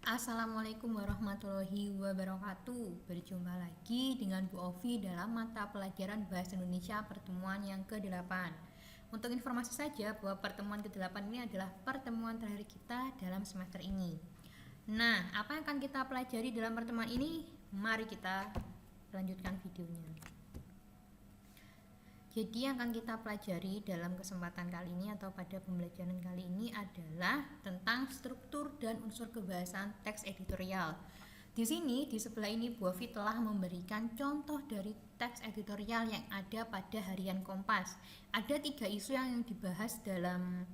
Assalamualaikum warahmatullahi wabarakatuh. Berjumpa lagi dengan Bu Ovi dalam mata pelajaran Bahasa Indonesia pertemuan yang ke-8. Untuk informasi saja bahwa pertemuan ke-8 ini adalah pertemuan terakhir kita dalam semester ini. Nah, apa yang akan kita pelajari dalam pertemuan ini? Mari kita lanjutkan videonya. Jadi yang akan kita pelajari dalam kesempatan kali ini atau pada pembelajaran kali ini adalah tentang struktur dan unsur kebahasaan teks editorial. Di sini, di sebelah ini Bu Ovi telah memberikan contoh dari teks editorial yang ada pada harian Kompas. Ada 3 isu yang dibahas dalam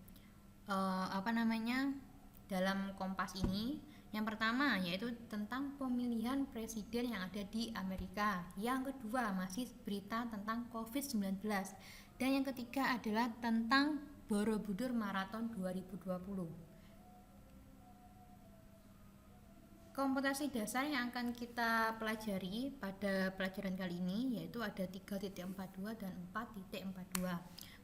dalam Kompas ini. Yang pertama yaitu tentang pemilihan presiden yang ada di Amerika. Yang kedua masih berita tentang COVID-19. Dan yang ketiga adalah tentang Borobudur Marathon 2020. Kompetensi dasar yang akan kita pelajari pada pelajaran kali ini yaitu ada 3.42 dan 4.42.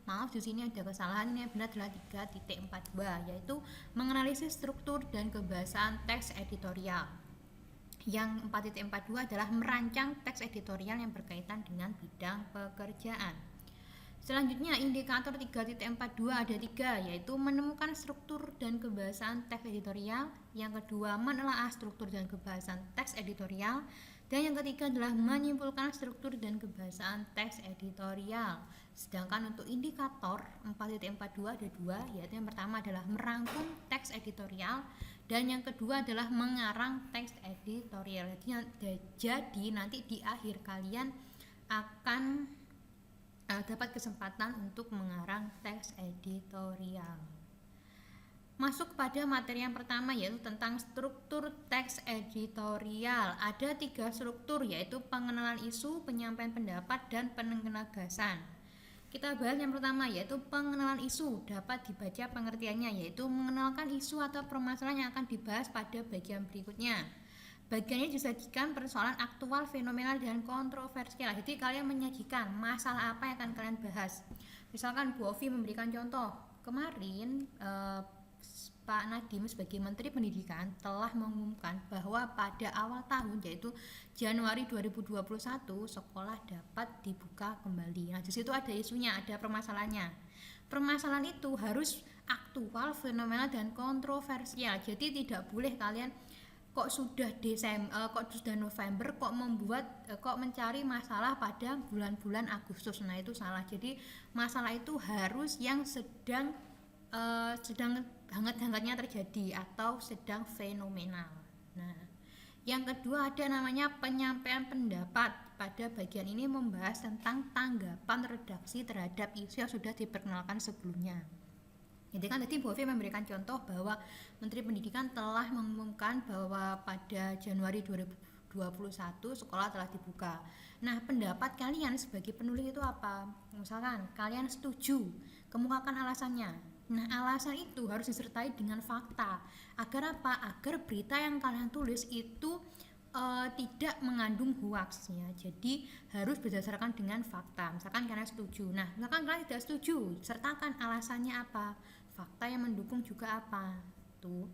Maaf, di sini ada kesalahan, ini yang benar adalah 3.42 yaitu menganalisis struktur dan kebahasaan teks editorial. Yang 4.42 adalah merancang teks editorial yang berkaitan dengan bidang pekerjaan. Selanjutnya indikator 3.42 ada 3 yaitu menemukan struktur dan kebahasaan teks editorial, yang kedua menelaah struktur dan kebahasaan teks editorial, dan yang ketiga adalah menyimpulkan struktur dan kebahasaan teks editorial. Sedangkan untuk indikator 4.42 ada 2 yaitu yang pertama adalah merangkum teks editorial dan yang kedua adalah mengarang teks editorial. Jadi nanti di akhir kalian akan dapat kesempatan untuk mengarang teks editorial. Masuk pada materi yang pertama yaitu tentang struktur teks editorial. Ada 3 struktur yaitu pengenalan isu, penyampaian pendapat, dan penegasan. Kita bahas yang pertama yaitu pengenalan isu. Dapat dibaca pengertiannya yaitu mengenalkan isu atau permasalahan yang akan dibahas pada bagian berikutnya. Bagiannya disajikan persoalan aktual, fenomenal, dan kontroversial. Jadi kalian menyajikan masalah apa yang akan kalian bahas. Misalkan Bu Ovi memberikan contoh, kemarin Pak Nadiem sebagai Menteri Pendidikan telah mengumumkan bahwa pada awal tahun yaitu Januari 2021 sekolah dapat dibuka kembali. Nah, di situ ada isunya, ada permasalahannya. Permasalahan itu harus aktual, fenomenal, dan kontroversial. Jadi tidak boleh kalian kok sudah November kok mencari masalah pada bulan-bulan Agustus. Nah, itu salah. Jadi masalah itu harus yang sedang hangat-hangatnya terjadi atau sedang fenomenal. Nah, yang kedua ada namanya penyampaian pendapat. Pada bagian ini membahas tentang tanggapan redaksi terhadap isu yang sudah diperkenalkan sebelumnya. Jadi kan tadi Bu Ovi memberikan contoh bahwa Menteri Pendidikan telah mengumumkan bahwa pada Januari 2021 sekolah telah dibuka. Nah, pendapat kalian sebagai penulis itu apa? Misalkan kalian setuju, kemukakan alasannya. Nah, alasan itu harus disertai dengan fakta. Agar apa? Agar berita yang kalian tulis itu tidak mengandung hoax ya. Jadi harus berdasarkan dengan fakta. Misalkan kalian setuju. Nah, misalkan kalian tidak setuju, sertakan alasannya apa? Fakta yang mendukung juga apa? Tuh.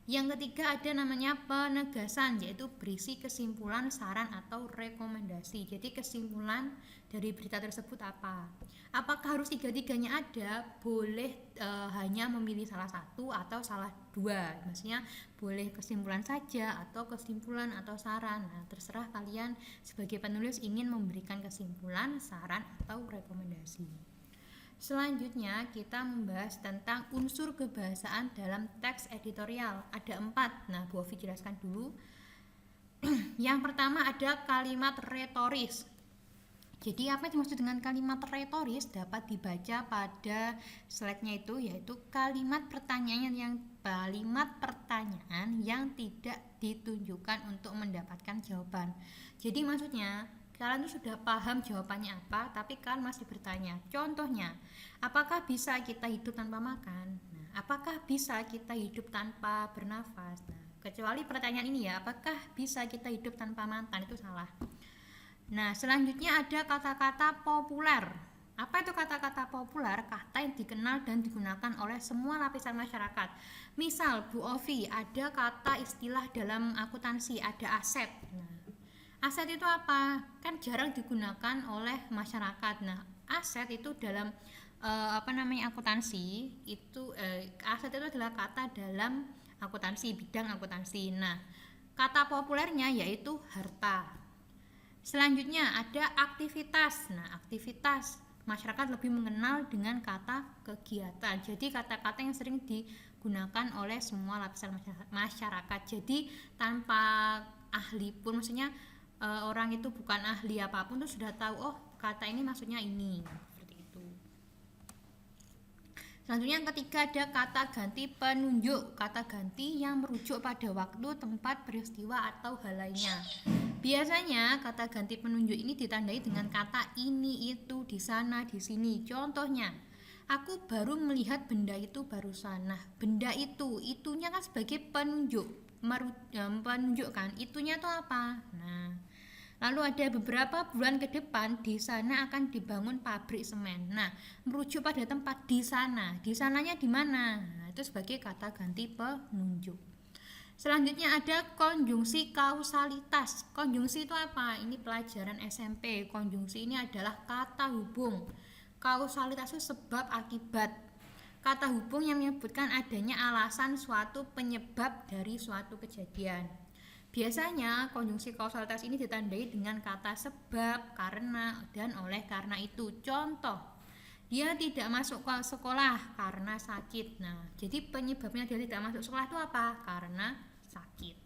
Yang ketiga ada namanya penegasan, yaitu berisi kesimpulan, saran, atau rekomendasi. Jadi kesimpulan dari berita tersebut apa? Apakah harus tiga-tiganya ada? Boleh hanya memilih salah satu atau salah dua. Maksudnya boleh kesimpulan saja atau kesimpulan atau saran. Nah, terserah kalian sebagai penulis ingin memberikan kesimpulan, saran, atau rekomendasi. Selanjutnya kita membahas tentang unsur kebahasaan dalam teks editorial. Ada 4. Nah, Bu Ovi jelaskan dulu. Yang pertama ada kalimat retoris. Jadi apa yang dimaksud dengan kalimat retoris dapat dibaca pada slide-nya itu, yaitu kalimat pertanyaan yang tidak ditunjukkan untuk mendapatkan jawaban. Jadi maksudnya kalian tuh sudah paham jawabannya apa, tapi kalian masih bertanya. Contohnya, apakah bisa kita hidup tanpa makan? Nah, apakah bisa kita hidup tanpa bernafas? Nah, kecuali pertanyaan ini ya, apakah bisa kita hidup tanpa mantan? Itu salah. Nah, selanjutnya ada kata-kata populer. Apa itu kata-kata populer? Kata yang dikenal dan digunakan oleh semua lapisan masyarakat. Misal, Bu Ovi, ada kata istilah dalam akuntansi, ada aset. Nah, aset itu apa? Kan jarang digunakan oleh masyarakat. Nah, aset itu dalam akuntansi itu aset itu adalah kata dalam akuntansi, bidang akuntansi. Nah, kata populernya yaitu harta. Selanjutnya ada aktivitas. Nah, aktivitas masyarakat lebih mengenal dengan kata kegiatan. Jadi kata-kata yang sering digunakan oleh semua lapisan masyarakat. Jadi tanpa ahli pun, maksudnya orang itu bukan ahli apapun tuh sudah tahu, oh kata ini maksudnya ini, seperti itu. Selanjutnya yang ketiga ada kata ganti penunjuk. Kata ganti yang merujuk pada waktu, tempat, peristiwa atau hal lainnya. Biasanya kata ganti penunjuk ini ditandai dengan kata ini, itu, di sana, di sini. Contohnya, aku baru melihat benda itu barusan. Nah, benda itu, itunya kan sebagai penunjuk, menunjukkan itunya itu apa. Nah, lalu ada beberapa bulan ke depan di sana akan dibangun pabrik semen. Nah, merujuk pada tempat di sana. Di sananya di mana? Nah, itu sebagai kata ganti penunjuk. Selanjutnya ada konjungsi kausalitas. Konjungsi itu apa? Ini pelajaran SMP. Konjungsi ini adalah kata hubung. Kausalitas itu sebab akibat. Kata hubung yang menyebutkan adanya alasan suatu penyebab dari suatu kejadian. Biasanya konjungsi kausalitas ini ditandai dengan kata sebab, karena, dan oleh karena itu. Contoh, dia tidak masuk ke sekolah karena sakit. Nah, jadi penyebabnya dia tidak masuk sekolah itu apa? Karena sakit.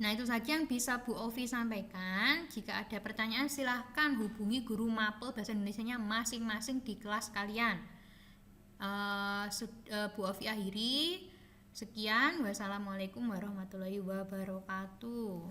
Nah, itu saja yang bisa Bu Ovi sampaikan. Jika ada pertanyaan silahkan hubungi guru mapel bahasa Indonesianya masing-masing di kelas kalian. Bu Ovi akhiri. Sekian, wassalamualaikum warahmatullahi wabarakatuh.